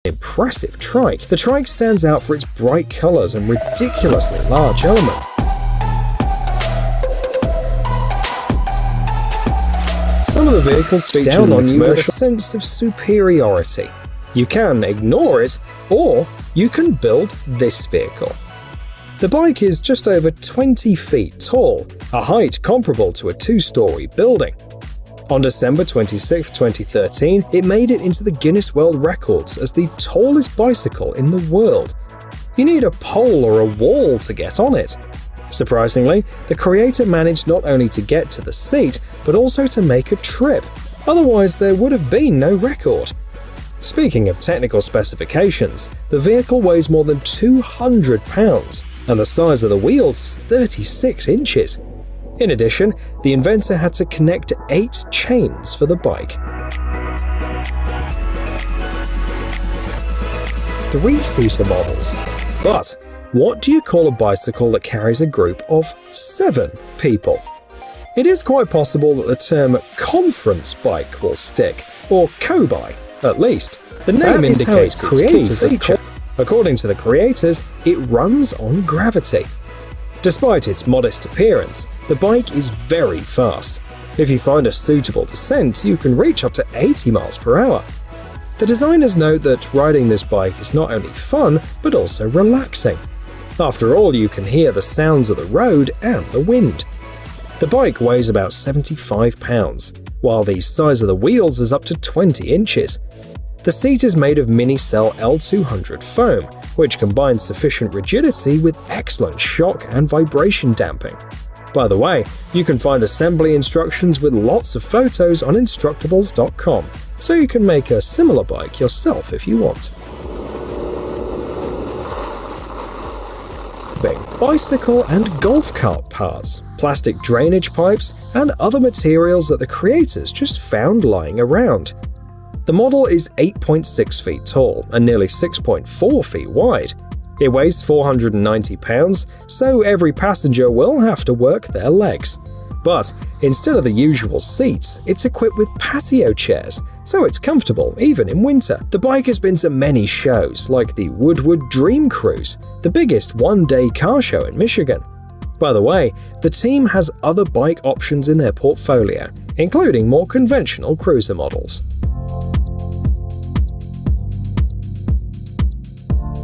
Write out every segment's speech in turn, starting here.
impressive trike. The trike stands out for its bright colors and ridiculously large elements. Some of the vehicles feature down on you with a sense of superiority. You can ignore it, or you can build this vehicle. The bike is just over 20 feet tall, a height comparable to a two-story building. On December 26, 2013, it made it into the Guinness World Records as the tallest bicycle in the world. You need a pole or a wall to get on it. Surprisingly, the creator managed not only to get to the seat, but also to make a trip. Otherwise, there would have been no record. Speaking of technical specifications, the vehicle weighs more than 200 pounds, and the size of the wheels is 36 inches. In addition, the inventor had to connect 8 chains for the bike. 3-seater models. But what do you call a bicycle that carries a group of 7 people? It is quite possible that the term conference bike will stick, or co-bike, at least. The name indicates its key feature. According to the creators, it runs on gravity. Despite its modest appearance, the bike is very fast. If you find a suitable descent, you can reach up to 80 miles per hour. The designers note that riding this bike is not only fun, but also relaxing. After all, you can hear the sounds of the road and the wind. The bike weighs about 75 pounds, while the size of the wheels is up to 20 inches. The seat is made of mini-cell L200 foam, which combines sufficient rigidity with excellent shock and vibration damping. By the way, you can find assembly instructions with lots of photos on Instructables.com, so you can make a similar bike yourself if you want. Bicycle and golf cart parts, plastic drainage pipes, and other materials that the creators just found lying around. The model is 8.6 feet tall and nearly 6.4 feet wide. It weighs 490 pounds, so every passenger will have to work their legs. But instead of the usual seats, it's equipped with patio chairs, so it's comfortable even in winter. The bike has been to many shows, like the Woodward Dream Cruise, the biggest one-day car show in Michigan. By the way, the team has other bike options in their portfolio, including more conventional cruiser models.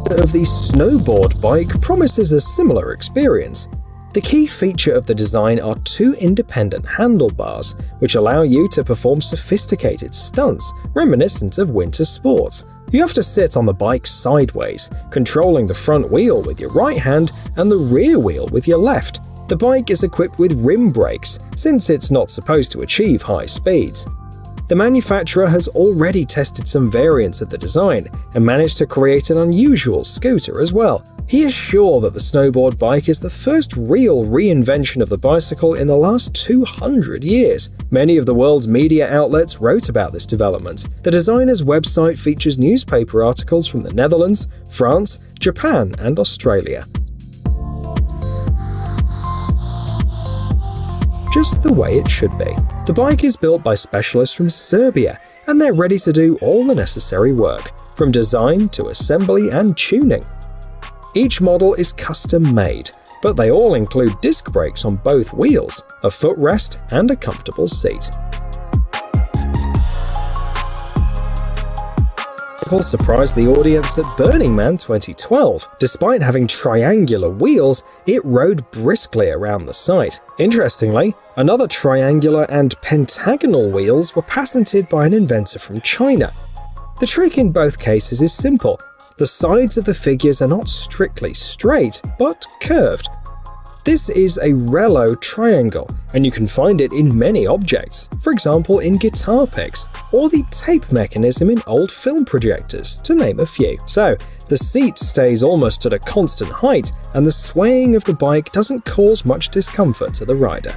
Of the snowboard bike promises a similar experience. The key feature of the design are 2 independent handlebars, which allow you to perform sophisticated stunts reminiscent of winter sports. You have to sit on the bike sideways, controlling the front wheel with your right hand and the rear wheel with your left. The bike is equipped with rim brakes, since it's not supposed to achieve high speeds. The manufacturer has already tested some variants of the design and managed to create an unusual scooter as well. He is sure that the snowboard bike is the first real reinvention of the bicycle in the last 200 years. Many of the world's media outlets wrote about this development. The designer's website features newspaper articles from the Netherlands, France, Japan, and Australia. Just the way it should be. The bike is built by specialists from Serbia, and they're ready to do all the necessary work, from design to assembly and tuning. Each model is custom-made, but they all include disc brakes on both wheels, a footrest, and a comfortable seat. Surprised the audience at Burning Man 2012. Despite having triangular wheels, it rode briskly around the site. Interestingly, another triangular and pentagonal wheels were patented by an inventor from China. The trick in both cases is simple. The sides of the figures are not strictly straight, but curved. This is a Relo triangle, and you can find it in many objects, for example in guitar picks, or the tape mechanism in old film projectors, to name a few. So, the seat stays almost at a constant height, and the swaying of the bike doesn't cause much discomfort to the rider.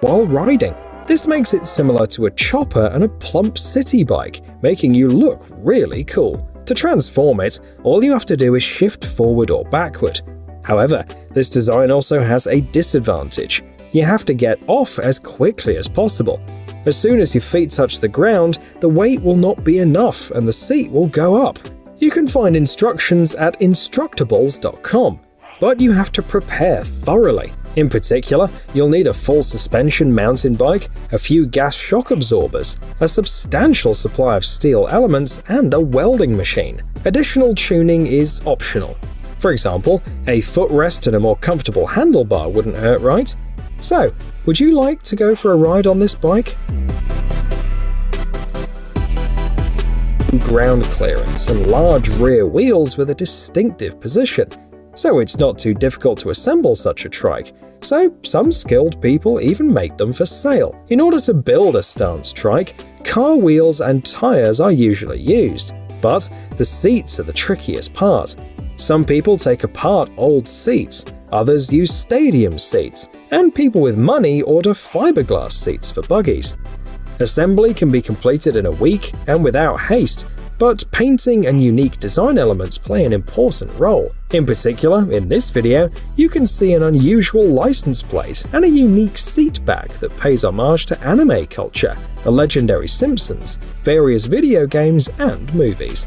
While riding, this makes it similar to a chopper and a plump city bike, making you look really cool. To transform it, all you have to do is shift forward or backward. However, this design also has a disadvantage. You have to get off as quickly as possible. As soon as your feet touch the ground, the weight will not be enough and the seat will go up. You can find instructions at instructables.com, but you have to prepare thoroughly. In particular, you'll need a full suspension mountain bike, a few gas shock absorbers, a substantial supply of steel elements, and a welding machine. Additional tuning is optional. For example, a footrest and a more comfortable handlebar wouldn't hurt, right? So, would you like to go for a ride on this bike? Ground clearance and large rear wheels with a distinctive position, so it's not too difficult to assemble such a trike. So some skilled people even make them for sale. In order to build a stance trike, car wheels and tires are usually used, but the seats are the trickiest part. Some people take apart old seats, others use stadium seats, and people with money order fiberglass seats for buggies. Assembly can be completed in a week and without haste, but painting and unique design elements play an important role. In particular, in this video, you can see an unusual license plate and a unique seat back that pays homage to anime culture, the legendary Simpsons, various video games, and movies.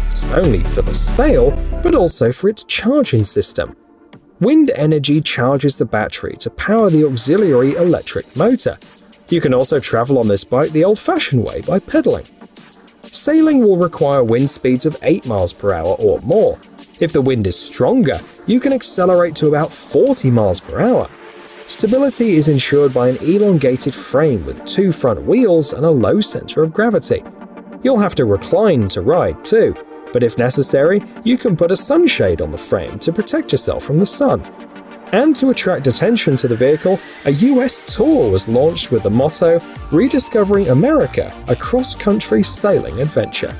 It's only for the sale, but also for its charging system. Wind energy charges the battery to power the auxiliary electric motor. You can also travel on this bike the old-fashioned way by pedaling. Sailing will require wind speeds of 8 miles per hour or more. If the wind is stronger, you can accelerate to about 40 miles per hour. Stability is ensured by an elongated frame with 2 front wheels and a low center of gravity. You'll have to recline to ride too, but if necessary, you can put a sunshade on the frame to protect yourself from the sun. And to attract attention to the vehicle, a US tour was launched with the motto, "Rediscovering America, a cross-country sailing adventure."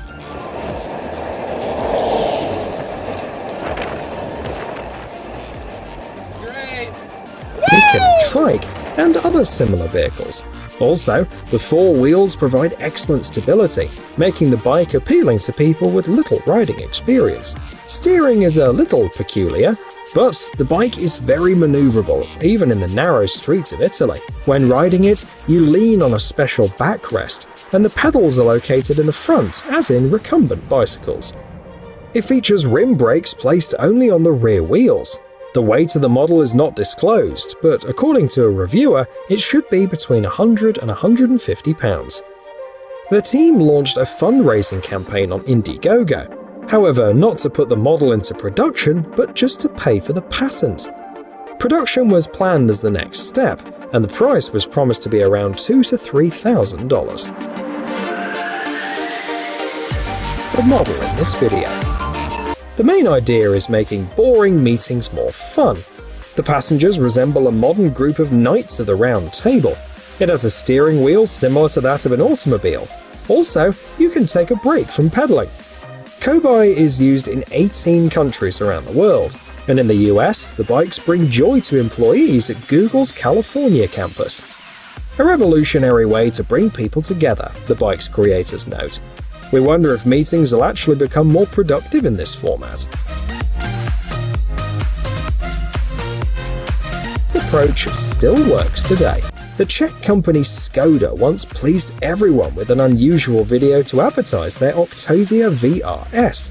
Beacon, trike, and other similar vehicles. Also, the 4 wheels provide excellent stability, making the bike appealing to people with little riding experience. Steering is a little peculiar, but the bike is very maneuverable, even in the narrow streets of Italy. When riding it, you lean on a special backrest, and the pedals are located in the front, as in recumbent bicycles. It features rim brakes placed only on the rear wheels. The weight of the model is not disclosed, but according to a reviewer, it should be between 100 and 150 pounds. The team launched a fundraising campaign on Indiegogo, however, not to put the model into production, but just to pay for the patent. Production was planned as the next step, and the price was promised to be around $2,000 to $3,000. The model in this video. The main idea is making boring meetings more fun. The passengers resemble a modern group of knights of the round table. It has a steering wheel similar to that of an automobile. Also, you can take a break from pedaling. Kobai is used in 18 countries around the world, and in the US, the bikes bring joy to employees at Google's California campus. A revolutionary way to bring people together, the bike's creators note. We wonder if meetings will actually become more productive in this format. The approach still works today. The Czech company Skoda once pleased everyone with an unusual video to advertise their Octavia VRS.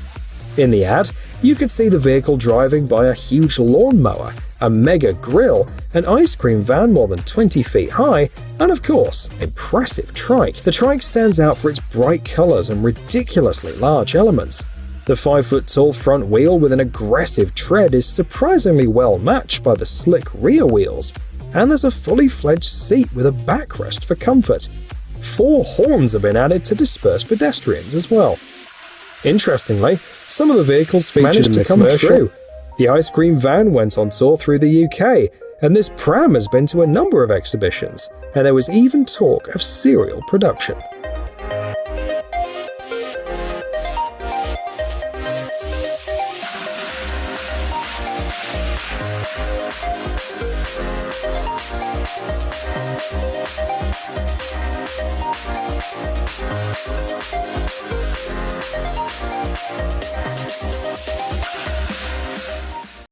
In the ad, you could see the vehicle driving by a huge lawnmower, a mega grille, an ice cream van more than 20 feet high, and of course, impressive trike. The trike stands out for its bright colors and ridiculously large elements. The 5-foot-tall front wheel with an aggressive tread is surprisingly well matched by the slick rear wheels, and there's a fully fledged seat with a backrest for comfort. 4 horns have been added to disperse pedestrians as well. Interestingly, some of the vehicles managed to come true. The ice cream van went on tour through the UK, and this pram has been to a number of exhibitions, and there was even talk of serial production.